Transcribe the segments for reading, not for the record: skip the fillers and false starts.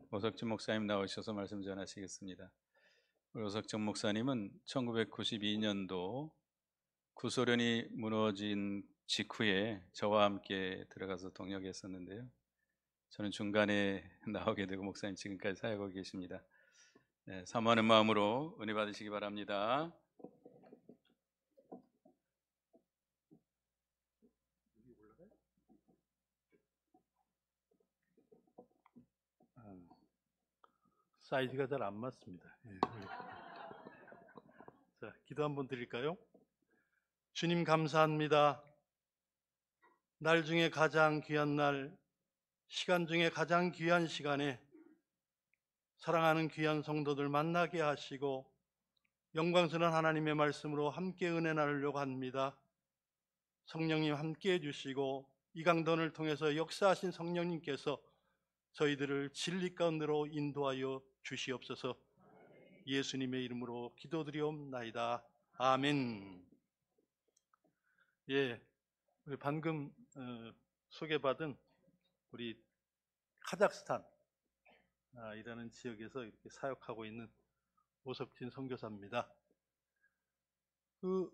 오석준 목사님 나오셔서 말씀 전하시겠습니다. 우리 오석준 목사님은 1992년도 구소련이 무너진 직후에 저와 함께 들어가서 동역했었는데요. 저는 중간에 나오게 되고 목사님 지금까지 사역하고 계십니다. 사모하는 마음으로 은혜 받으시기 바랍니다. 사이즈가 잘 안 맞습니다. 자, 기도 한번 드릴까요? 주님 감사합니다. 날 중에 가장 귀한 날, 시간 중에 가장 귀한 시간에 사랑하는 귀한 성도들 만나게 하시고 영광스러운 하나님의 말씀으로 함께 은혜 나누려고 합니다. 성령님 함께 해주시고 이 강단을 통해서 역사하신 성령님께서 저희들을 진리 가운데로 인도하여 주시옵소서. 예수님의 이름으로 기도드리옵나이다. 아멘. 예, 우리 방금 소개받은 우리 카자흐스탄 이라는 지역에서 이렇게 사역하고 있는 오석진 선교사입니다. 그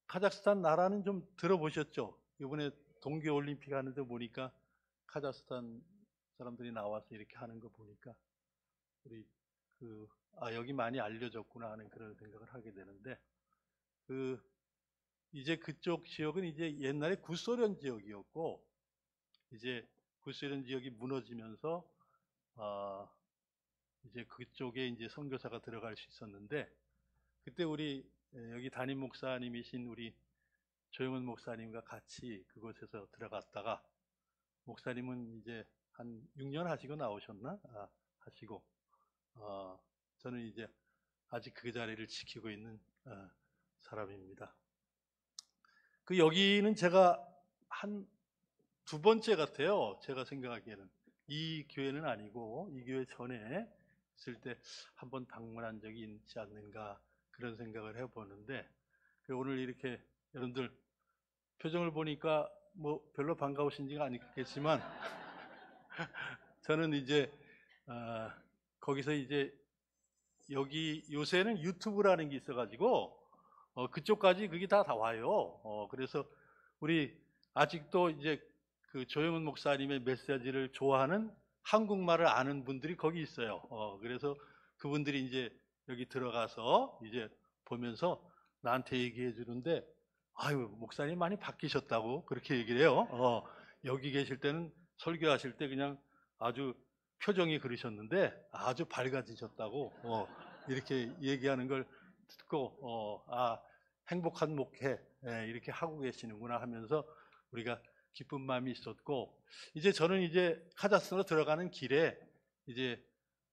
카자흐스탄 나라는 좀 들어보셨죠? 이번에 동계올림픽 하는데 보니까 카자흐스탄 사람들이 나와서 이렇게 하는 거 보니까 우리 여기 많이 알려졌구나 하는 그런 생각을 하게 되는데 이제 그쪽 지역은 이제 옛날에 구소련 지역이었고 이제 구소련 지역이 무너지면서 이제 그쪽에 이제 선교사가 들어갈 수 있었는데 그때 우리 여기 담임 목사님이신 우리 조영은 목사님과 같이 그곳에서 들어갔다가 목사님은 이제 한 6년 하시고 나오셨나? 하시고 저는 이제 아직 그 자리를 지키고 있는 사람입니다. 여기는 제가 한 2번째 같아요. 제가 생각하기에는 이 교회는 아니고 이 교회 전에 있을 때 한번 방문한 적이 있지 않는가 그런 생각을 해보는데 오늘 이렇게 여러분들 표정을 보니까 뭐 별로 반가우신지가 아니겠지만 저는 이제 거기서 이제 여기 요새는 유튜브라는 게 있어가지고 그쪽까지 그게 다 와요. 그래서 우리 아직도 이제 그 조영은 목사님의 메시지를 좋아하는 한국말을 아는 분들이 거기 있어요. 그래서 그분들이 이제 여기 들어가서 이제 보면서 나한테 얘기해 주는데 아유 목사님 많이 바뀌셨다고 그렇게 얘기를 해요. 여기 계실 때는 설교하실 때 그냥 아주 표정이 그러셨는데 아주 밝아지셨다고 이렇게 얘기하는 걸 듣고 행복한 목회 이렇게 하고 계시는구나 하면서 우리가 기쁜 마음이 있었고 이제 저는 이제 카자흐스탄으로 들어가는 길에 이제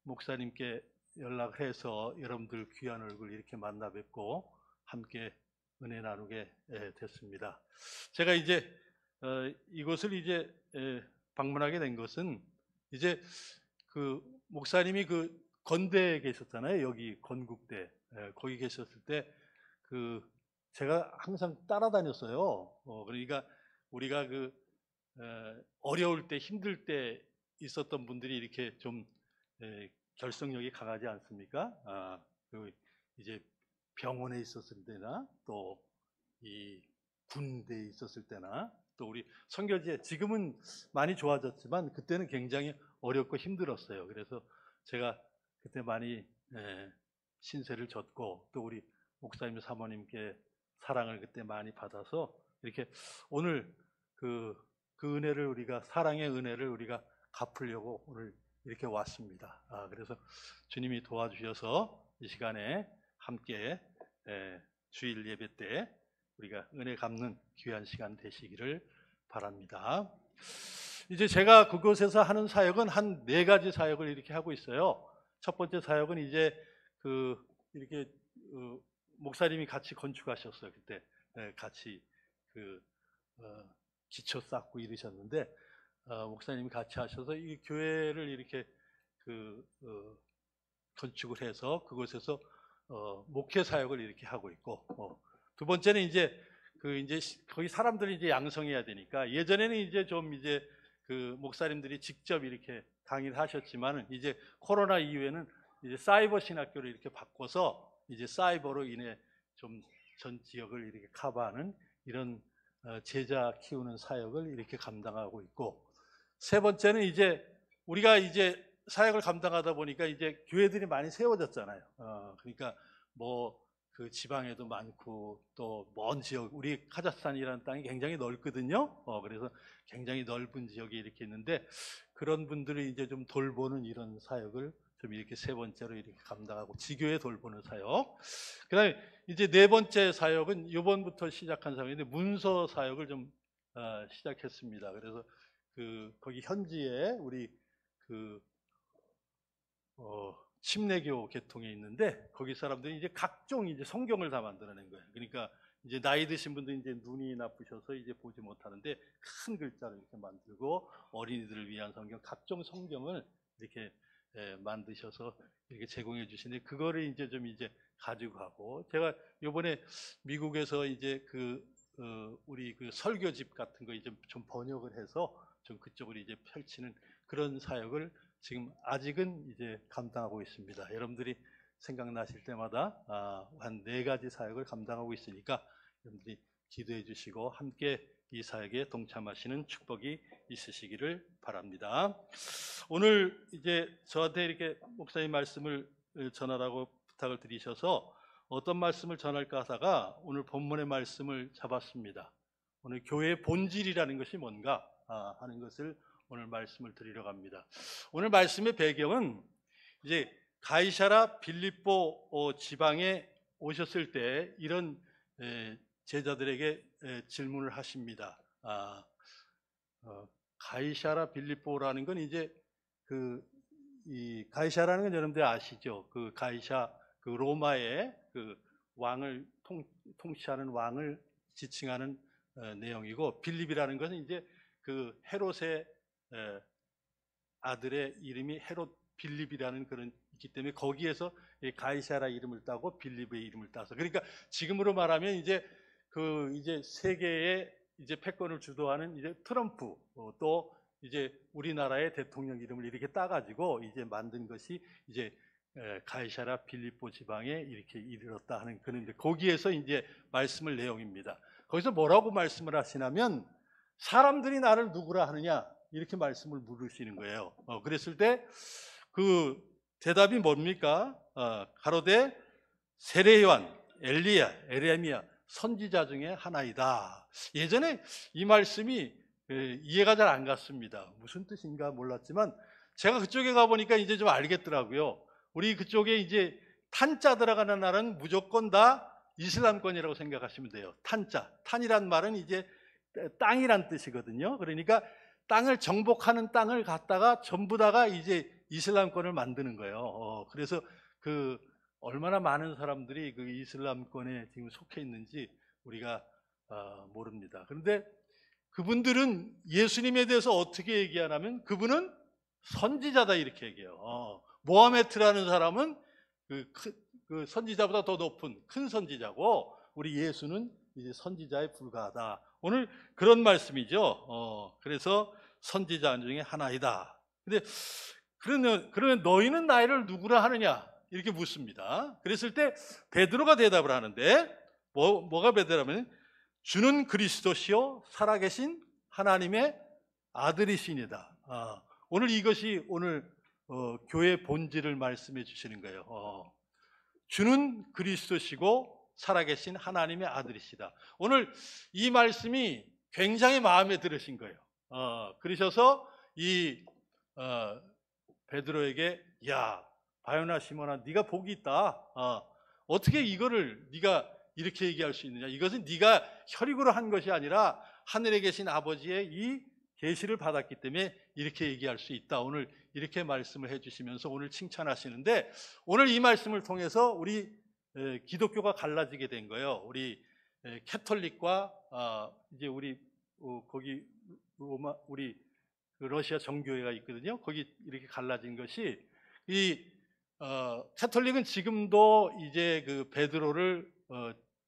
목사님께 연락을 해서 여러분들 귀한 얼굴 이렇게 만나 뵙고 함께 은혜 나누게 됐습니다. 제가 이제 이곳을 이제 방문하게 된 것은 이제 그 목사님이 그 건대에 계셨잖아요. 여기 건국대 거기 계셨을 때 제가 항상 따라다녔어요. 그러니까 우리가 어려울 때 힘들 때 있었던 분들이 이렇게 좀 결속력이 강하지 않습니까? 이제 병원에 있었을 때나 또 이 군대에 있었을 때나 또 우리 선교지에 지금은 많이 좋아졌지만 그때는 굉장히 어렵고 힘들었어요. 그래서 제가 그때 많이 신세를 졌고 또 우리 목사님 사모님께 사랑을 그때 많이 받아서 이렇게 오늘 그 은혜를 우리가 사랑의 은혜를 우리가 갚으려고 오늘 이렇게 왔습니다. 그래서 주님이 도와주셔서 이 시간에 함께 주일 예배 때 우리가 은혜 갚는 귀한 시간 되시기를 바랍니다. 이제 제가 그곳에서 하는 사역은 한 4가지 사역을 이렇게 하고 있어요. 첫 번째 사역은 이제 이렇게 목사님이 같이 건축하셨어요. 그때 같이 기초 쌓고 이러셨는데 목사님이 같이 하셔서 이 교회를 이렇게 건축을 해서 그곳에서 목회 사역을 이렇게 하고 있고 두 번째는 이제 거기 사람들이 이제 양성해야 되니까 예전에는 이제 좀 이제 목사님들이 직접 이렇게 강의를 하셨지만은 이제 코로나 이후에는 이제 사이버 신학교를 이렇게 바꿔서 이제 사이버로 인해 좀 전 지역을 이렇게 커버하는 이런 제자 키우는 사역을 이렇게 감당하고 있고, 세 번째는 이제 우리가 이제 사역을 감당하다 보니까 이제 교회들이 많이 세워졌잖아요. 그러니까 뭐 그 지방에도 많고 또 먼 지역, 우리 카자흐스탄이라는 땅이 굉장히 넓거든요. 그래서 굉장히 넓은 지역이 이렇게 있는데 그런 분들을 이제 좀 돌보는 이런 사역을 좀 이렇게 세 번째로 이렇게 감당하고, 지교회 돌보는 사역. 그다음에 이제 네 번째 사역은 이번부터 시작한 사역인데 문서 사역을 좀 시작했습니다. 그래서 거기 현지에 우리 침례교 계통에 있는데 거기 사람들이 이제 각종 이제 성경을 다 만들어낸 거예요. 그러니까 이제 나이 드신 분들이 이제 눈이 나쁘셔서 이제 보지 못하는데 큰 글자를 이렇게 만들고, 어린이들을 위한 성경, 각종 성경을 이렇게 만드셔서 이렇게 제공해 주시는데 그거를 이제 좀 이제 가지고 가고, 제가 요번에 미국에서 이제 우리 설교집 같은 거 이제 좀 번역을 해서 좀 그쪽으로 이제 펼치는 그런 사역을 지금 아직은 이제 감당하고 있습니다. 여러분들이 생각나실 때마다 한 4가지 사역을 감당하고 있으니까 여러분들이 기도해 주시고 함께 이 사역에 동참하시는 축복이 있으시기를 바랍니다. 오늘 이제 저한테 이렇게 목사님 말씀을 전하라고 부탁을 드리셔서 어떤 말씀을 전할까 하다가 오늘 본문의 말씀을 잡았습니다. 오늘 교회의 본질이라는 것이 뭔가 하는 것을 오늘 말씀을 드리려고 합니다. 오늘 말씀의 배경은 이제 가이사라 빌립보 지방에 오셨을 때 이런 제자들에게 질문을 하십니다. 가이사라 빌립보라는 건 이제 이 가이사라는 건 여러분들 아시죠? 그 가이사, 그 로마의 그 왕을 통치하는 왕을 지칭하는 내용이고, 빌립이라는 것은 이제 그 헤롯의 아들의 이름이 헤롯 빌립이라는 그런 있기 때문에 거기에서 가이사라 이름을 따고 빌립의 이름을 따서, 그러니까 지금으로 말하면 이제 이제 세계의 이제 패권을 주도하는 이제 트럼프, 또 이제 우리나라의 대통령 이름을 이렇게 따가지고 이제 만든 것이 이제 가이사라 빌립보 지방에 이렇게 이르렀다 하는 그런데, 거기에서 이제 말씀을 내용입니다. 거기서 뭐라고 말씀을 하시냐면 사람들이 나를 누구라 하느냐 이렇게 말씀을 물으시는 거예요. 그랬을 때 그 대답이 뭡니까? 가로되 세례요한, 엘리야, 에레미야 선지자 중에 하나이다. 예전에 이 말씀이 이해가 잘 안 갔습니다. 무슨 뜻인가 몰랐지만 제가 그쪽에 가보니까 이제 좀 알겠더라고요. 우리 그쪽에 이제 탄자 들어가는 나라는 무조건 다 이슬람권이라고 생각하시면 돼요. 탄자, 탄이란 말은 이제 땅이란 뜻이거든요. 그러니까 땅을 정복하는 땅을 갖다가 전부 다가 이제 이슬람권을 만드는 거예요. 그래서 얼마나 많은 사람들이 그 이슬람권에 지금 속해 있는지 우리가 모릅니다. 그런데 그분들은 예수님에 대해서 어떻게 얘기하냐면 그분은 선지자다 이렇게 얘기해요. 모하메트라는 사람은 그 선지자보다 더 높은 큰 선지자고, 우리 예수는 이제 선지자에 불과하다. 오늘 그런 말씀이죠. 그래서 선지자 중에 하나이다. 근데 그러면 너희는 나를 누구라 하느냐 이렇게 묻습니다. 그랬을 때 베드로가 대답을 하는데 뭐가 베드로라면 주는 그리스도시요 살아계신 하나님의 아들이시니다. 오늘 이것이 오늘 교회의 본질을 말씀해 주시는 거예요. 주는 그리스도시고 살아계신 하나님의 아들이시다. 오늘 이 말씀이 굉장히 마음에 들으신 거예요. 그러셔서 이 베드로에게 야 바요나 시몬아 네가 복이 있다. 어떻게 이거를 네가 이렇게 얘기할 수 있느냐? 이것은 네가 혈육으로 한 것이 아니라 하늘에 계신 아버지의 이 계시를 받았기 때문에 이렇게 얘기할 수 있다. 오늘 이렇게 말씀을 해주시면서 오늘 칭찬하시는데, 오늘 이 말씀을 통해서 우리 기독교가 갈라지게 된 거예요. 우리 캐톨릭과 이제 우리 거기 로마 우리 러시아 정교회가 있거든요. 거기 이렇게 갈라진 것이 이 캐톨릭은 지금도 이제 그 베드로를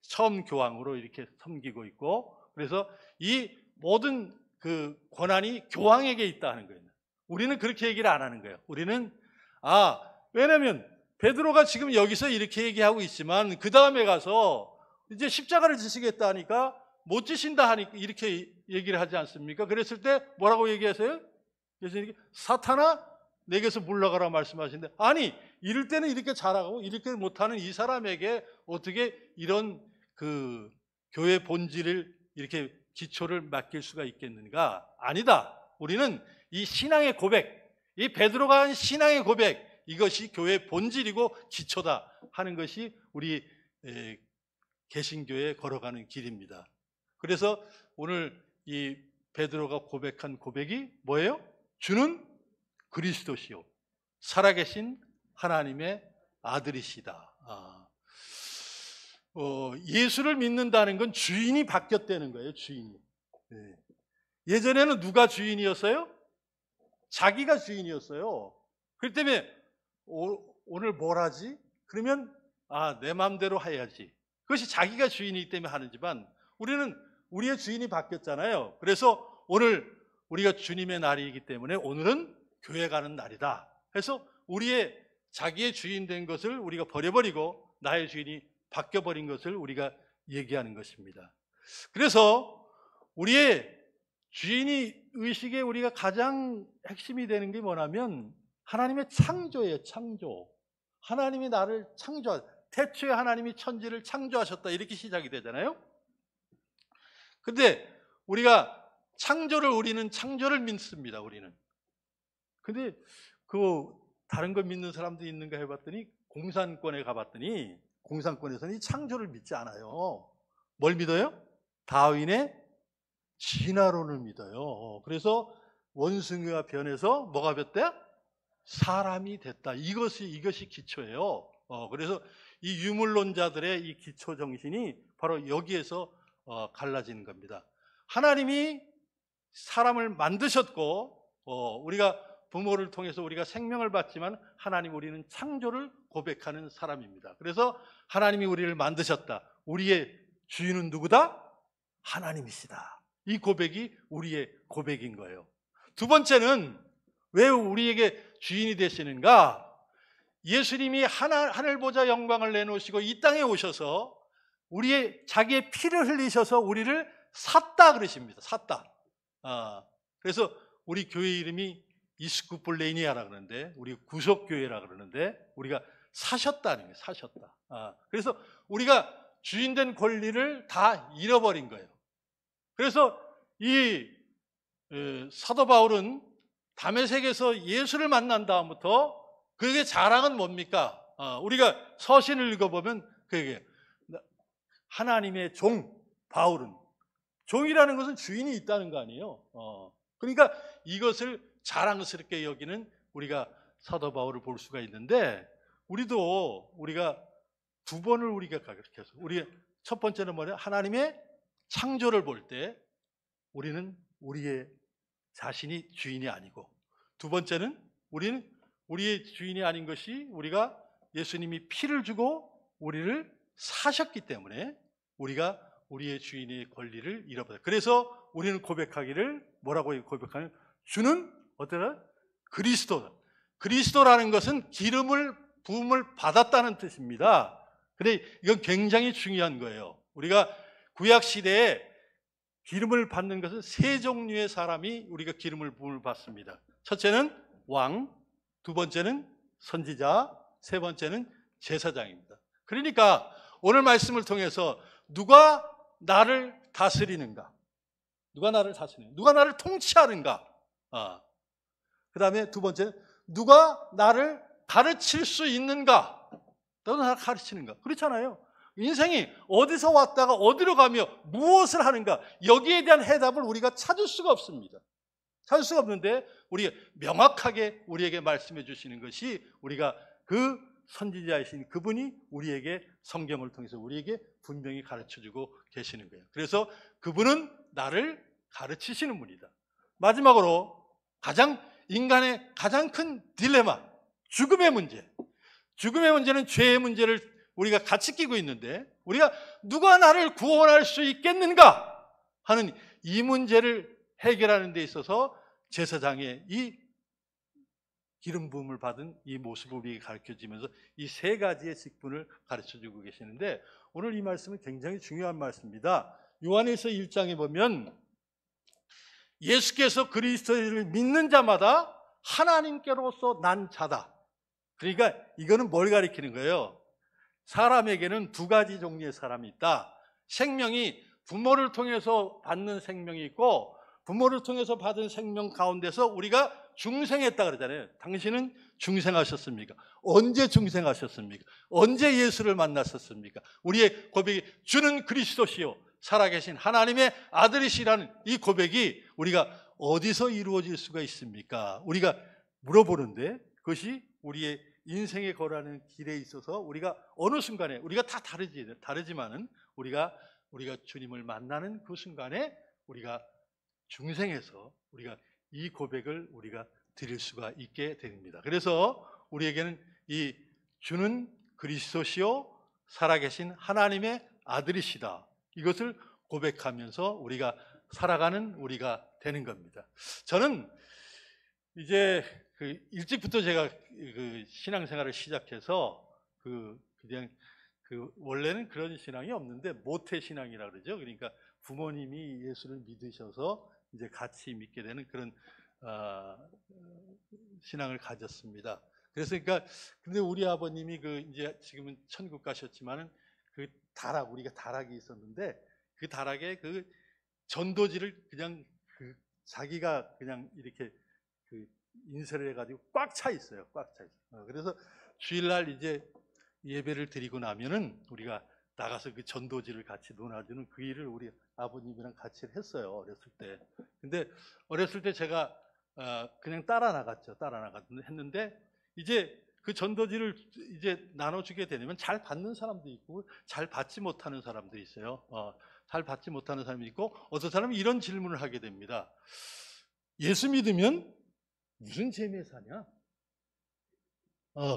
처음 교황으로 이렇게 섬기고 있고, 그래서 이 모든 그 권한이 교황에게 있다 하는 거예요. 우리는 그렇게 얘기를 안 하는 거예요. 우리는 왜냐면 베드로가 지금 여기서 이렇게 얘기하고 있지만 그 다음에 가서 이제 십자가를 지시겠다 하니까 못 지신다 하니까 이렇게 얘기를 하지 않습니까? 그랬을 때 뭐라고 얘기하세요? 예수님이 사탄아 내게서 물러가라 말씀하시는데, 아니 이럴 때는 이렇게 잘하고 이렇게 못하는 이 사람에게 어떻게 이런 그 교회 본질을 이렇게 기초를 맡길 수가 있겠는가? 아니다. 우리는 이 신앙의 고백, 이 베드로가 한 신앙의 고백, 이것이 교회의 본질이고 기초다 하는 것이 우리 개신교에 걸어가는 길입니다. 그래서 오늘 이 베드로가 고백한 고백이 뭐예요? 주는 그리스도시요 살아계신 하나님의 아들이시다. 예수를 믿는다는 건 주인이 바뀌었다는 거예요. 주인이. 예전에는 누가 주인이었어요? 자기가 주인이었어요. 그렇기 때문에 오늘 뭘 하지? 그러면 내 마음대로 해야지. 그것이 자기가 주인이기 때문에 하는지만, 우리는 우리의 주인이 바뀌었잖아요. 그래서 오늘 우리가 주님의 날이기 때문에 오늘은 교회 가는 날이다. 그래서 우리의 자기의 주인 된 것을 우리가 버려버리고 나의 주인이 바뀌어버린 것을 우리가 얘기하는 것입니다. 그래서 우리의 주인이 의식에 우리가 가장 핵심이 되는 게 뭐냐면 하나님의 창조예요. 창조. 하나님이 나를 태초에 하나님이 천지를 창조하셨다, 이렇게 시작이 되잖아요. 근데 우리가 우리는 창조를 믿습니다. 우리는. 근데 다른 거 믿는 사람도 있는가 해봤더니 공산권에 가봤더니 공산권에서는 이 창조를 믿지 않아요. 뭘 믿어요? 다윈의 진화론을 믿어요. 그래서 원숭이가 변해서 뭐가 됐대? 사람이 됐다. 이것이 기초예요. 그래서 이 유물론자들의 이 기초 정신이 바로 여기에서 갈라지는 겁니다. 하나님이 사람을 만드셨고, 우리가 부모를 통해서 우리가 생명을 받지만 우리는 창조를 고백하는 사람입니다. 그래서 하나님이 우리를 만드셨다. 우리의 주인은 누구다? 하나님이시다. 이 고백이 우리의 고백인 거예요. 두 번째는 왜 우리에게 주인이 되시는가? 예수님이 하늘 보좌 영광을 내놓으시고 이 땅에 오셔서 자기의 피를 흘리셔서 우리를 샀다 그러십니다. 샀다. 그래서 우리 교회 이름이 이스쿠플레니아라 그러는데, 우리 구속교회라 그러는데, 우리가 사셨다는 거예요. 사셨다. 그래서 우리가 주인된 권리를 다 잃어버린 거예요. 그래서 이 사도 바울은 다메섹에서 예수를 만난 다음부터 그에게 자랑은 뭡니까? 우리가 서신을 읽어보면 그에게 하나님의 종 바울은, 종이라는 것은 주인이 있다는 거 아니에요. 그러니까 이것을 자랑스럽게 여기는 우리가 사도 바울을 볼 수가 있는데, 우리가 두 번을 우리가 그렇게 해서, 첫 번째는 뭐냐? 하나님의 창조를 볼 때 우리는 우리의 자신이 주인이 아니고, 두 번째는 우리는 우리의 주인이 아닌 것이 우리가 예수님이 피를 주고 우리를 사셨기 때문에 우리가 우리의 주인의 권리를 잃어버려요. 그래서 우리는 고백하기를 뭐라고 고백하는? 주는 어때요? 그리스도다. 그리스도라는 것은 부음을 받았다는 뜻입니다. 근데 이건 굉장히 중요한 거예요. 우리가 구약 시대에 기름을 받는 것은 세 종류의 사람이 우리가 부음을 받습니다. 첫째는 왕, 두 번째는 선지자, 세 번째는 제사장입니다. 그러니까 오늘 말씀을 통해서 누가 나를 다스리는가? 누가 나를 다스리는가? 누가 나를 통치하는가? 그 다음에 두 번째는 누가 나를 가르칠 수 있는가? 누가 나를 가르치는가? 그렇잖아요. 인생이 어디서 왔다가 어디로 가며 무엇을 하는가? 여기에 대한 해답을 우리가 찾을 수가 없습니다. 찾을 수가 없는데 우리가 명확하게 우리에게 말씀해 주시는 것이, 우리가 그 선지자이신 그분이 우리에게 성경을 통해서 우리에게 분명히 가르쳐주고 계시는 거예요. 그래서 그분은 나를 가르치시는 분이다. 마지막으로 인간의 가장 큰 딜레마, 죽음의 문제. 죽음의 문제는 죄의 문제를 우리가 같이 끼고 있는데, 우리가 누가 나를 구원할 수 있겠는가 하는 이 문제를 해결하는 데 있어서 제사장의 이 기름 부음을 받은 이 모세부부에게 가르쳐지면서 이 세 가지의 직분을 가르쳐주고 계시는데, 오늘 이 말씀은 굉장히 중요한 말씀입니다. 요한일서 1장에 보면 예수께서 그리스도를 믿는 자마다 하나님께로서 난 자다. 그러니까 이거는 뭘 가리키는 거예요? 사람에게는 두 가지 종류의 사람이 있다. 생명이 부모를 통해서 받는 생명이 있고, 부모를 통해서 받은 생명 가운데서 우리가 중생했다 그러잖아요. 당신은 중생하셨습니까? 언제 중생하셨습니까? 언제 예수를 만났었습니까? 우리의 고백이 주는 그리스도시요 살아계신 하나님의 아들이시라는 이 고백이 우리가 어디서 이루어질 수가 있습니까? 우리가 물어보는데, 그것이 우리의 인생에 걸어가는 길에 있어서 우리가 어느 순간에, 우리가 다 다르지만은 우리가 주님을 만나는 그 순간에 우리가 중생해서 우리가 이 고백을 우리가 드릴 수가 있게 됩니다. 그래서 우리에게는 이 주는 그리스도시요 살아계신 하나님의 아들이시다, 이것을 고백하면서 우리가 살아가는 우리가 되는 겁니다. 저는 이제 일찍부터 제가 신앙생활을 시작해서 그냥 원래는 그런 신앙이 없는데 모태 신앙이라 그러죠. 그러니까 부모님이 예수를 믿으셔서 이제 같이 믿게 되는 그런 신앙을 가졌습니다. 그래서 근데 우리 아버님이 이제 지금은 천국 가셨지만은 우리가 다락이 있었는데, 그 다락에 전도지를 그냥 자기가 그냥 이렇게 인쇄를 해가지고 꽉 차 있어요. 꽉 차 있어요. 그래서 주일날 이제 예배를 드리고 나면은 우리가 나가서 그 전도지를 같이 논아주는 그 일을 우리 아버님이랑 같이 했어요, 어렸을 때. 근데 어렸을 때 제가 그냥 따라 했는데, 이제 그 전도지를 이제 나눠주게 되면 잘 받는 사람도 있고 잘 받지 못하는 사람도 있어요. 잘 받지 못하는 사람이 있고, 어떤 사람은 이런 질문을 하게 됩니다. 예수 믿으면 무슨 재미에 사냐?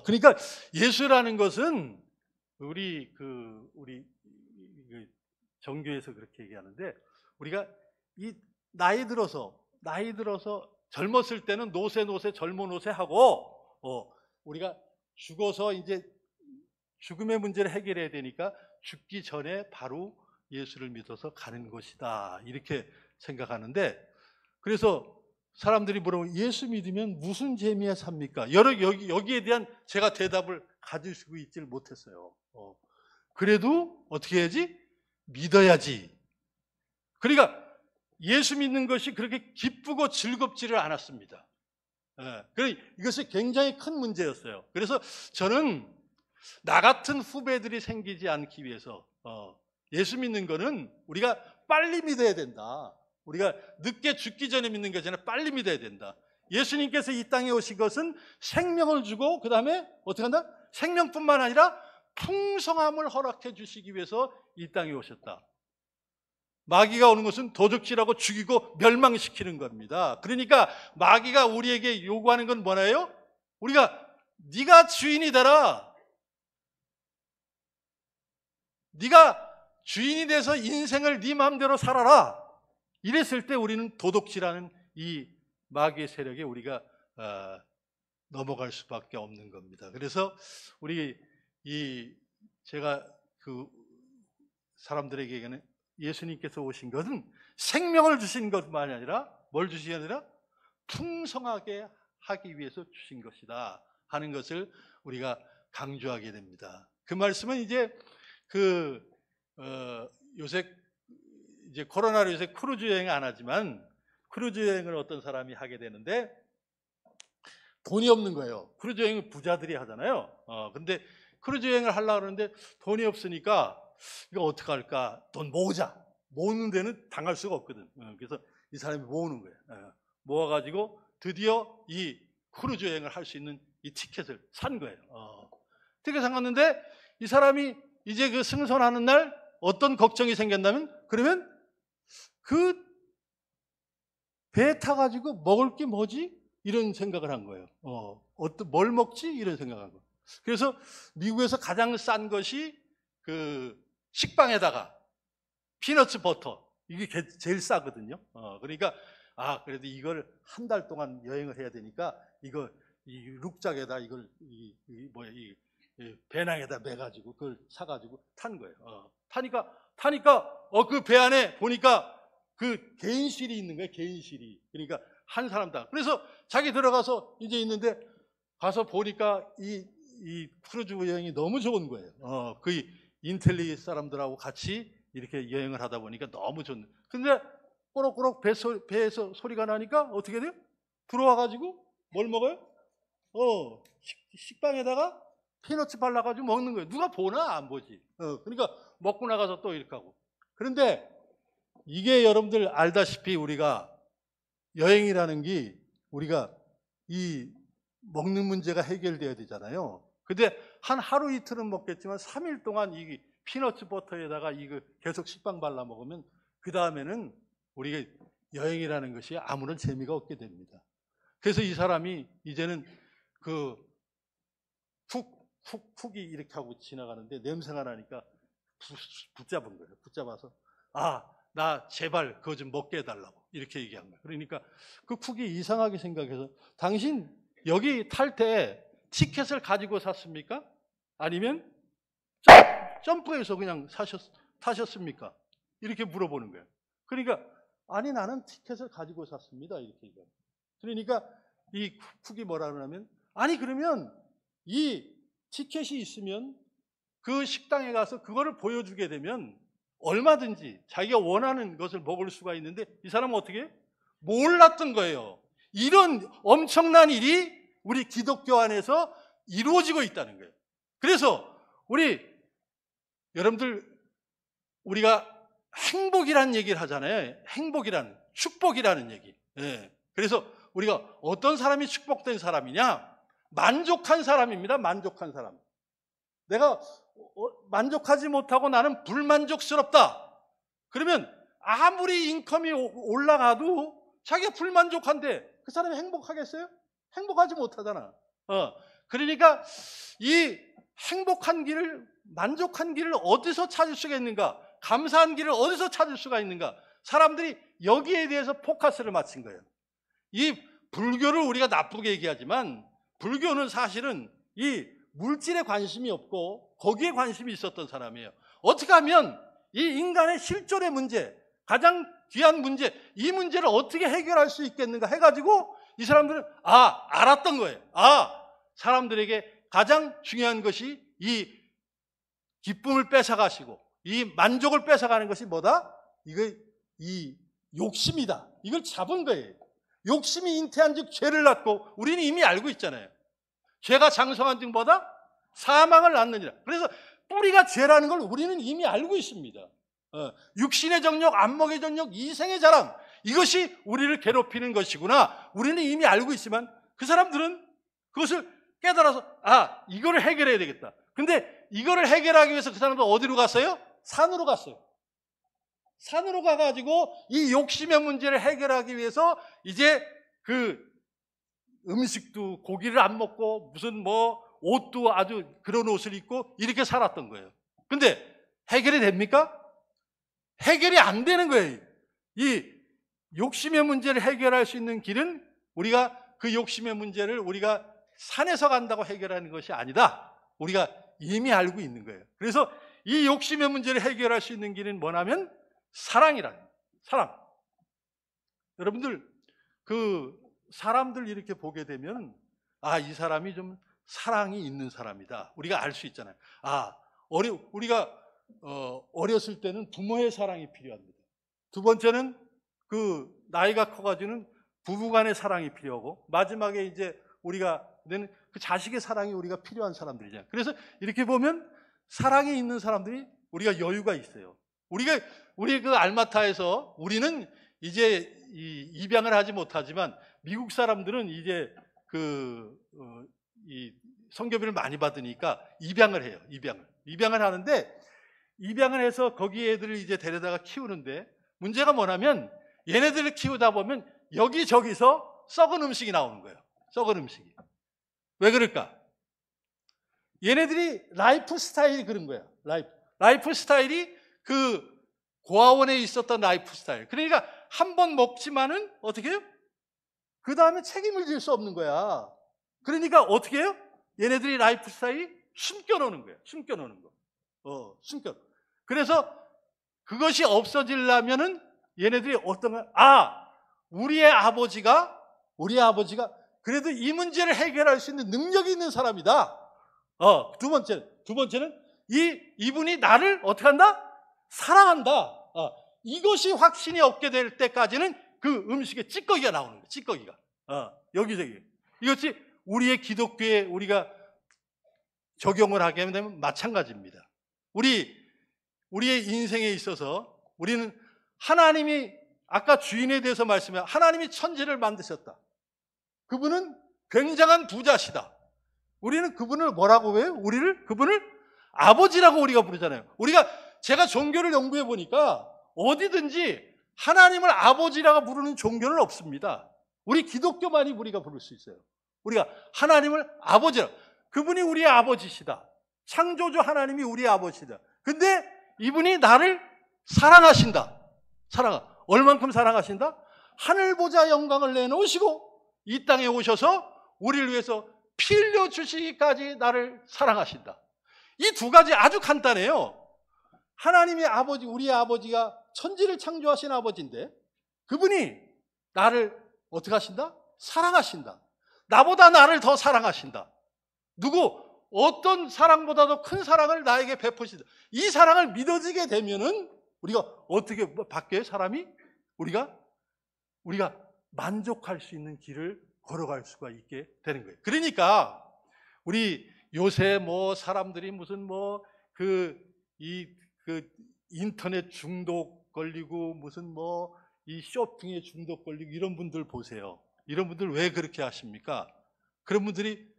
그러니까 예수라는 것은 우리 정교에서 그렇게 얘기하는데, 우리가 이 나이 들어서 젊었을 때는 노세 젊어 노세 하고, 우리가 죽어서 이제 죽음의 문제를 해결해야 되니까 죽기 전에 바로 예수를 믿어서 가는 것이다, 이렇게 생각하는데, 그래서 사람들이 물어보면 예수 믿으면 무슨 재미에 삽니까? 여기에 대한 제가 대답을 가지고 있지를 못했어요. 그래도 어떻게 해야지? 믿어야지. 그러니까 예수 믿는 것이 그렇게 기쁘고 즐겁지를 않았습니다. 이것이 굉장히 큰 문제였어요. 그래서 저는 나 같은 후배들이 생기지 않기 위해서 예수 믿는 거는 우리가 빨리 믿어야 된다. 우리가 늦게 죽기 전에 믿는 게 아니라 빨리 믿어야 된다. 예수님께서 이 땅에 오신 것은 생명을 주고, 그 다음에 어떻게 한다? 생명뿐만 아니라 풍성함을 허락해 주시기 위해서 이 땅에 오셨다. 마귀가 오는 것은 도적질하고 죽이고 멸망시키는 겁니다. 그러니까 마귀가 우리에게 요구하는 건 뭐예요? 네가 주인이 되라. 네가 주인이 돼서 인생을 네 마음대로 살아라. 이랬을 때 우리는 도둑질하는 이 마귀의 세력에 우리가 넘어갈 수밖에 없는 겁니다. 그래서 제가 사람들에게 얘기하는, 예수님께서 오신 것은 생명을 주신 것만이 아니라 뭘 주신 게 아니라 풍성하게 하기 위해서 주신 것이다 하는 것을 우리가 강조하게 됩니다. 그 말씀은 이제 요새 이제 코로나로 요새 크루즈 여행 안 하지만, 크루즈 여행을 어떤 사람이 하게 되는데 돈이 없는 거예요. 크루즈 여행은 부자들이 하잖아요. 근데 크루즈 여행을 하려고 그러는데 돈이 없으니까 이거 어떻게 할까? 돈 모으자. 모으는 데는 당할 수가 없거든. 그래서 이 사람이 모으는 거예요. 모아가지고 드디어 이 크루즈 여행을 할 수 있는 이 티켓을 산 거예요. 티켓 샀는데 이 사람이 이제 승선하는 날 어떤 걱정이 생겼냐면, 그러면 배 타가지고 먹을 게 뭐지? 이런 생각을 한 거예요. 뭘 먹지? 이런 생각을 한 거예요. 그래서 미국에서 가장 싼 것이 식빵에다가 피너츠 버터, 이게 제일 싸거든요. 그러니까 그래도 이걸 한 달 동안 여행을 해야 되니까 이거 이 룩작에다 이걸 이 배낭에다 매가지고 그걸 사가지고 탄 거예요. 타니까 그 배 안에 보니까 그 개인실이 있는 거예요. 개인실이. 그러니까 한 사람당. 그래서 자기 들어가서 이제 있는데 가서 보니까 이 크루즈 여행이 너무 좋은 거예요. 그 인텔리 사람들하고 같이 이렇게 여행을 하다 보니까 너무 좋네. 근데 꼬록꼬록 배에서 소리가 나니까 어떻게 돼요? 들어와가지고 뭘 먹어요? 식빵에다가 피너츠 발라가지고 먹는 거예요. 누가 보나? 안 보지. 그러니까 먹고 나가서 또 이렇게 하고. 그런데 이게 여러분들 알다시피 우리가 여행이라는 게 우리가 이 먹는 문제가 해결돼야 되잖아요. 근데 한 하루 이틀은 먹겠지만 3일 동안 이 피너츠 버터에다가 이거 계속 식빵 발라 먹으면 그 다음에는 우리가 여행이라는 것이 아무런 재미가 없게 됩니다. 그래서 이 사람이 이제는 그 훅이 이렇게 하고 지나가는데 냄새가 나니까 붙잡은 거예요. 붙잡아서 나 제발 그거 좀 먹게 해달라고 이렇게 얘기한 거예요. 그러니까 그 쿡이 이상하게 생각해서 당신 여기 탈 때 티켓을 가지고 샀습니까? 아니면 점프해서 그냥 타셨습니까? 이렇게 물어보는 거예요. 그러니까 아니 나는 티켓을 가지고 샀습니다. 이렇게 얘기해요. 그러니까 이 쿡이 뭐라 그러냐면 아니 그러면 이 티켓이 있으면 그 식당에 가서 그거를 보여주게 되면 얼마든지 자기가 원하는 것을 먹을 수가 있는데 이 사람은 어떻게? 몰랐던 거예요. 이런 엄청난 일이 우리 기독교 안에서 이루어지고 있다는 거예요. 그래서 여러분들 우리가 행복이라는 얘기를 하잖아요. 행복이라는, 축복이라는 얘기. 그래서 우리가 어떤 사람이 축복된 사람이냐? 만족한 사람입니다. 만족한 사람. 내가 만족하지 못하고 나는 불만족스럽다. 그러면 아무리 인컴이 올라가도 자기가 불만족한데 그 사람이 행복하겠어요? 행복하지 못하잖아. 그러니까 이 행복한 길을, 만족한 길을 어디서 찾을 수가 있는가? 감사한 길을 어디서 찾을 수가 있는가? 사람들이 여기에 대해서 포커스를 맞춘 거예요. 이 불교를 우리가 나쁘게 얘기하지만 불교는 사실은 이 물질에 관심이 없고 거기에 관심이 있었던 사람이에요. 어떻게 하면 이 인간의 실존의 문제, 가장 귀한 문제, 이 문제를 어떻게 해결할 수 있겠는가 해가지고 이 사람들은 알았던 거예요. 사람들에게 가장 중요한 것이 이 기쁨을 뺏어가시고 이 만족을 뺏어가는 것이 뭐다? 이 욕심이다. 이걸 잡은 거예요. 욕심이 잉태한 즉 죄를 낳고 우리는 이미 알고 있잖아요. 죄가 장성한 즉 뭐다? 사망을 낳느니라. 그래서 뿌리가 죄라는 걸 우리는 이미 알고 있습니다. 육신의 정욕, 안목의 정욕, 이생의 자랑, 이것이 우리를 괴롭히는 것이구나. 우리는 이미 알고 있지만 그 사람들은 그것을 깨달아서 이거를 해결해야 되겠다. 근데 이거를 해결하기 위해서 그 사람들 어디로 갔어요? 산으로 갔어요. 산으로 가가지고 이 욕심의 문제를 해결하기 위해서 이제 그 음식도 고기를 안 먹고 무슨 옷도 아주 그런 옷을 입고 이렇게 살았던 거예요. 근데 해결이 됩니까? 해결이 안 되는 거예요. 이 욕심의 문제를 해결할 수 있는 길은 우리가 그 욕심의 문제를 우리가 산에서 간다고 해결하는 것이 아니다. 우리가 이미 알고 있는 거예요. 그래서 이 욕심의 문제를 해결할 수 있는 길은 뭐냐면 사랑이라는 거예요. 사랑. 여러분들 사람들 이렇게 보게 되면 이 사람이 좀 사랑이 있는 사람이다. 우리가 알 수 있잖아요. 우리가 어렸을 때는 부모의 사랑이 필요합니다. 두 번째는 나이가 커가지고는 부부간의 사랑이 필요하고 마지막에 이제 우리가 그 자식의 사랑이 우리가 필요한 사람들이잖아요. 그래서 이렇게 보면 사랑이 있는 사람들이 우리가 여유가 있어요. 우리 그 알마타에서 우리는 이제 입양을 하지 못하지만 미국 사람들은 이제 이 성교비를 많이 받으니까 입양을 해요. 입양을 하는데 입양을 해서 거기 애들을 이제 데려다가 키우는데 문제가 뭐냐면 얘네들을 키우다 보면 여기저기서 썩은 음식이 나오는 거예요. 썩은 음식이. 왜 그럴까? 얘네들이 라이프 스타일이 그런 거야. 라이프 스타일이 그 고아원에 있었던 라이프 스타일. 그러니까 한 번 먹지만은 어떻게 해요? 그 다음에 책임을 질 수 없는 거야. 그러니까 어떻게 해요? 얘네들이 라이프 스타일이 숨겨놓는 거예요. 숨겨놓는 거. 숨겨. 그래서 그것이 없어지려면은 얘네들이 우리의 아버지가 그래도 이 문제를 해결할 수 있는 능력이 있는 사람이다. 두 번째는 이분이 나를 어떻게 한다? 사랑한다. 이것이 확신이 없게 될 때까지는 그 음식에 찌꺼기가 나오는 거예요. 찌꺼기가. 여기저기. 이것이 우리의 기독교에 우리가 적용을 하게 되면 마찬가지입니다. 우리의 인생에 있어서 우리는 하나님이 아까 주인에 대해서 말씀해 하나님이 천지를 만드셨다. 그분은 굉장한 부자시다. 우리는 그분을 뭐라고 해요? 그분을 아버지라고 우리가 부르잖아요. 제가 종교를 연구해 보니까 어디든지 하나님을 아버지라고 부르는 종교는 없습니다. 우리 기독교만이 우리가 부를 수 있어요. 우리가 하나님을 아버지라. 그분이 우리의 아버지시다. 창조주 하나님이 우리의 아버지다. 근데 이분이 나를 사랑하신다. 얼만큼 사랑하신다? 하늘보자 영광을 내놓으시고 이 땅에 오셔서 우리를 위해서 피 흘려 주시기까지 나를 사랑하신다. 이 두 가지 아주 간단해요. 하나님의 아버지, 우리의 아버지가 천지를 창조하신 아버지인데 그분이 나를 어떻게 하신다? 사랑하신다. 나보다 나를 더 사랑하신다. 어떤 사랑보다도 큰 사랑을 나에게 베푸신다. 이 사랑을 믿어지게 되면은 우리가 어떻게 바뀌어요? 사람이? 우리가 만족할 수 있는 길을 걸어갈 수가 있게 되는 거예요. 그러니까 우리 요새 사람들이 무슨 인터넷 중독 걸리고 무슨 이 쇼핑에 중독 걸리고 이런 분들 보세요. 이런 분들 왜 그렇게 하십니까? 그런 분들이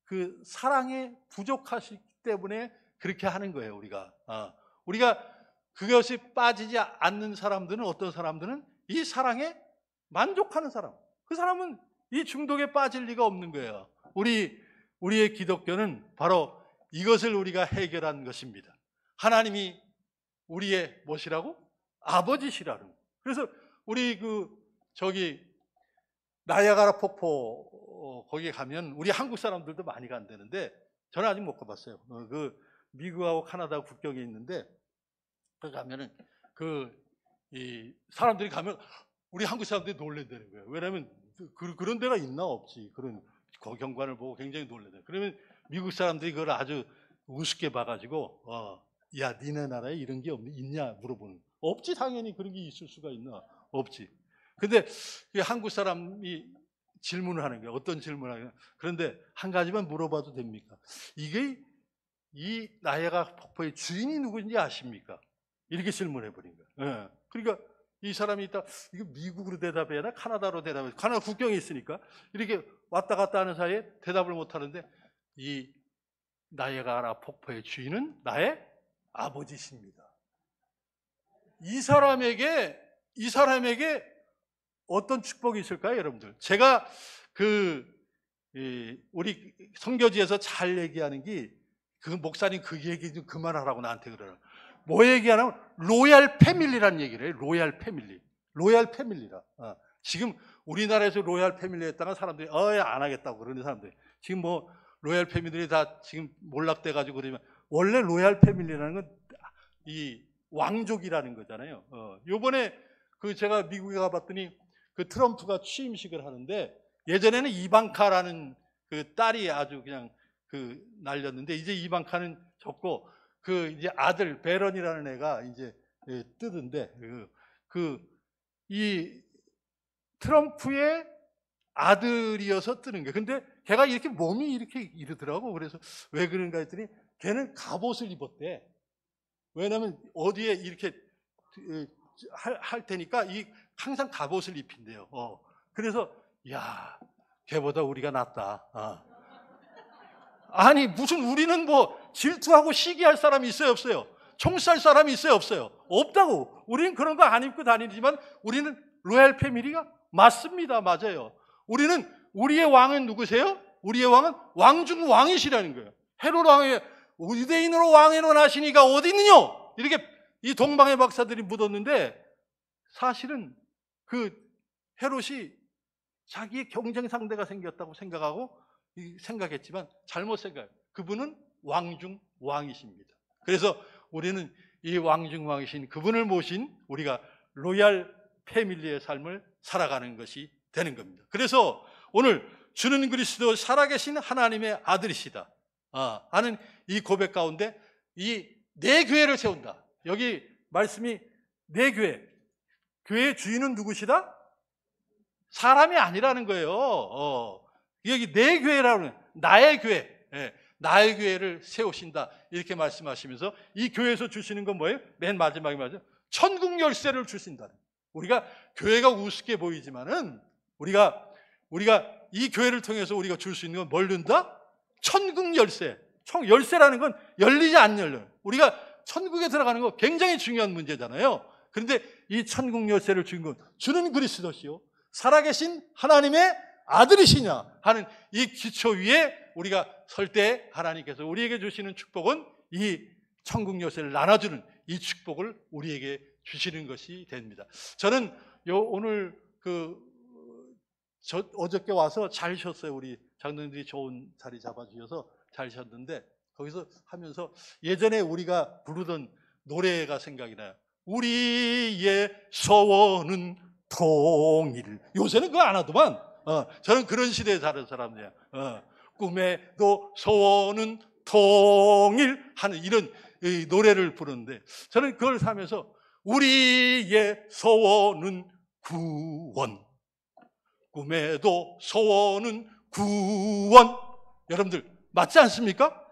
그 사랑에 부족하시기 때문에 그렇게 하는 거예요. 우리가 그것이 빠지지 않는 사람들은 어떤 사람들은 이 사랑에 만족하는 사람. 그 사람은 이 중독에 빠질 리가 없는 거예요. 우리의 기독교는 바로 이것을 우리가 해결한 것입니다. 하나님이 우리의 무엇이라고? 아버지시라는 거예요. 그래서 우리 나야가라 폭포 거기에 가면 우리 한국 사람들도 많이 간다는데 저는 아직 못 가봤어요. 미국하고 카나다 국경에 있는데 거기 가면은 이 사람들이 가면 우리 한국 사람들이 놀란다는 거예요. 왜냐하면 그런 데가 있나 없지. 그런 경관을 보고 굉장히 놀란다. 그러면 미국 사람들이 그걸 아주 우습게 봐가지고 야 니네 나라에 이런 게 있냐 물어보는. 없지. 당연히 그런 게 있을 수가 있나? 없지. 근데 한국 사람이 질문을 하는 거예요. 어떤 질문을 하냐. 그런데 한 가지만 물어봐도 됩니까? 이 나야가라 폭포의 주인이 누구인지 아십니까? 이렇게 질문해 버린 거예요. 그러니까 이 사람이 이거 미국으로 대답해야 하나 카나다로 대답해야 하나. 카나다 국경에 있으니까 이렇게 왔다 갔다 하는 사이에 대답을 못 하는데 이 나야가라 폭포의 주인은 나의 아버지십니다. 이 사람에게 어떤 축복이 있을까요, 여러분들? 제가 우리 선교지에서 잘 얘기하는 게 그 목사님 그 얘기 좀 그만하라고 나한테 그러라. 뭐 얘기하냐면 로얄 패밀리라는 얘기를 해요. 로얄 패밀리라. 지금 우리나라에서 로얄 패밀리 했다가 사람들이 안 하겠다고 그러는 사람들. 지금 로얄 패밀리들이 다 지금 몰락돼 가지고 그러면 원래 로얄 패밀리라는 건 이 왕족이라는 거잖아요. 요번에 제가 미국에 가봤더니 트럼프가 취임식을 하는데 예전에는 이방카라는 딸이 아주 그냥 날렸는데 이제 이방카는 적고 이제 아들 베런이라는 애가 이제 뜨던데 이 트럼프의 아들이어서 뜨는 거예요. 근데 걔가 이렇게 몸이 이렇게 이러더라고. 그래서 왜 그런가 했더니 걔는 갑옷을 입었대. 왜냐면 어디에 이렇게 할 테니까 항상 갑옷을 입힌대요. 그래서 야 걔보다 우리가 낫다. 아니 무슨 우리는 질투하고 시기할 사람이 있어요 없어요? 총 쏠 사람이 있어요 없어요? 없다고. 우리는 그런 거 안 입고 다니지만 우리는 로얄 패밀리가 맞습니다. 맞아요. 우리의 왕은 누구세요? 우리의 왕은 왕중 왕이시라는 거예요. 헤롯 왕이 유대인으로 왕으로 나시니가 어디 있느냐? 이렇게 이 동방의 박사들이 묻었는데 사실은 헤롯이 자기의 경쟁 상대가 생겼다고 생각하고 생각했지만 잘못 생각해요. 그분은 왕 중 왕이십니다. 그래서 우리는 이 왕 중 왕이신 그분을 모신 우리가 로얄 패밀리의 삶을 살아가는 것이 되는 겁니다. 그래서 오늘 주는 그리스도 살아계신 하나님의 아들이시다 하는 이 고백 가운데 이 내 교회를 세운다. 여기 말씀이 내 교회, 교회의 주인은 누구시다? 사람이 아니라는 거예요. 여기 내 교회라고 하는 나의 교회, 나의 교회를 세우신다 이렇게 말씀하시면서 이 교회에서 주시는 건 뭐예요? 맨 마지막에 말이죠. 천국 열쇠를 주신다. 우리가 교회가 우습게 보이지만은 우리가 이 교회를 통해서 우리가 줄 수 있는 건 뭘 준다? 천국 열쇠. 열쇠라는 건 열리지 안 열려요. 우리가 천국에 들어가는 거 굉장히 중요한 문제잖아요. 그런데 이 천국 열쇠를 주는 건 주는 그리스도시요 살아계신 하나님의 아들이시냐 하는 이 기초 위에 우리가 설 때 하나님께서 우리에게 주시는 축복은 이 천국 열쇠를 나눠주는 이 축복을 우리에게 주시는 것이 됩니다. 저는 오늘 어저께 와서 잘 쉬었어요. 우리 장로님들이 좋은 자리 잡아주셔서 잘 쉬었는데 거기서 하면서 예전에 우리가 부르던 노래가 생각이 나요. 우리의 소원은 통일. 요새는 그거 안 하더만. 저는 그런 시대에 자란 사람이에요. 꿈에도 소원은 통일 하는 이런 노래를 부르는데 저는 그걸 하면서 우리의 소원은 구원. 꿈에도 소원은 구원. 여러분들 맞지 않습니까?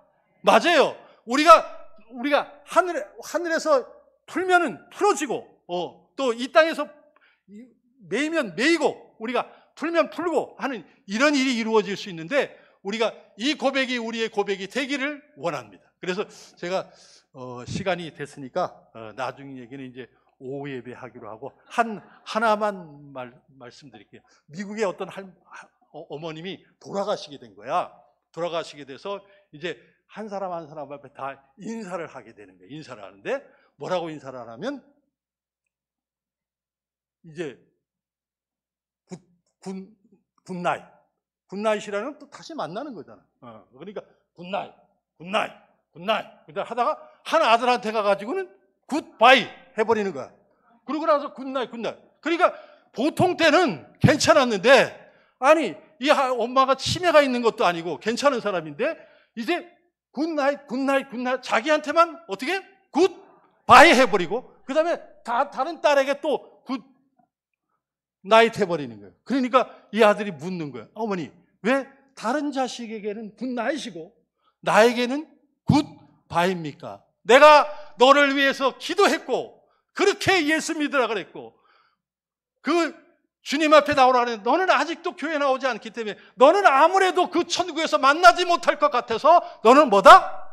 맞아요. 우리가 하늘에서 풀면은 풀어지고 또 이 땅에서 매이면 매이고 우리가 풀면 풀고 하는 이런 일이 이루어질 수 있는데 우리가 이 고백이 우리의 고백이 되기를 원합니다. 그래서 제가 시간이 됐으니까 나중 얘기는 이제 오후 예배 하기로 하고 하나만 말씀드릴게요. 미국의 어떤 어머님이 돌아가시게 된 거야. 돌아가시게 돼서 이제 한 사람 한 사람 앞에 다 인사를 하게 되는 거예요. 인사를 하는데 뭐라고 인사를 하냐면 이제 굿나잇. 굿나잇이라는 또 다시 만나는 거잖아. 그러니까 굿나잇. 하다가 한 아들한테 가가지고는 굿바이 해버리는 거야. 그러고 나서 굿나잇. 그러니까 보통 때는 괜찮았는데 아니 이 엄마가 치매가 있는 것도 아니고 괜찮은 사람인데 이제 굿나잇 자기한테만 어떻게 굿바이 해버리고 그 다음에 다른 딸에게 또 굿나잇 해버리는 거예요. 그러니까 이 아들이 묻는 거예요. 어머니 왜 다른 자식에게는 굿나잇이고 나에게는 굿바이입니까? 내가 너를 위해서 기도했고 그렇게 예수 믿으라 그랬고 그 주님 앞에 나오라 그랬는데 너는 아직도 교회 나오지 않기 때문에 너는 아무래도 그 천국에서 만나지 못할 것 같아서 너는 뭐다?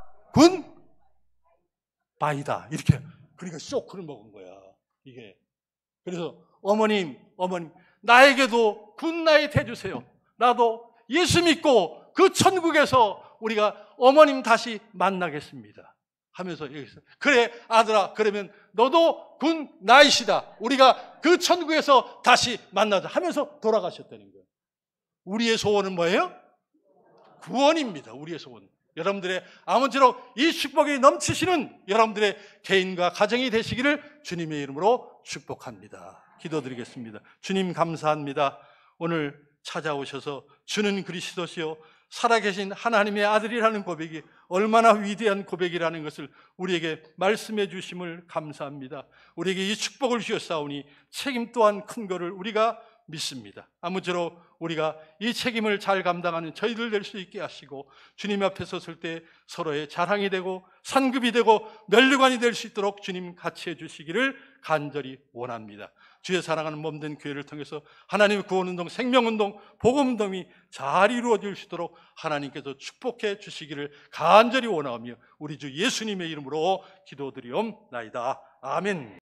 굿바이다. 이렇게. 그러니까 쇼크를 먹은 거야. 이게. 그래서 어머님 나에게도 굿나잇 해주세요. 나도 예수 믿고 그 천국에서 우리가 어머님 다시 만나겠습니다. 하면서 여기서 그래 아들아 그러면 너도 굿나잇이다. 우리가 그 천국에서 다시 만나자 하면서 돌아가셨다는 거예요. 우리의 소원은 뭐예요? 구원입니다. 우리의 소원. 여러분들의 아무쪼록 이 축복이 넘치시는 여러분들의 개인과 가정이 되시기를 주님의 이름으로 축복합니다. 기도드리겠습니다. 주님 감사합니다. 오늘 찾아오셔서 주는 그리스도시요 살아계신 하나님의 아들이라는 고백이 얼마나 위대한 고백이라는 것을 우리에게 말씀해 주심을 감사합니다. 우리에게 이 축복을 주셨사오니 책임 또한 큰 거를 우리가 믿습니다. 아무쪼록 우리가 이 책임을 잘 감당하는 저희들 될 수 있게 하시고 주님 앞에 섰을 때 서로의 자랑이 되고 상급이 되고 면류관이 될 수 있도록 주님 같이 해주시기를 간절히 원합니다. 주의 사랑하는 몸된 교회를 통해서 하나님의 구원운동, 생명운동, 복음운동이 잘 이루어질 수 있도록 하나님께서 축복해 주시기를 간절히 원하며 우리 주 예수님의 이름으로 기도드리옵나이다. 아멘.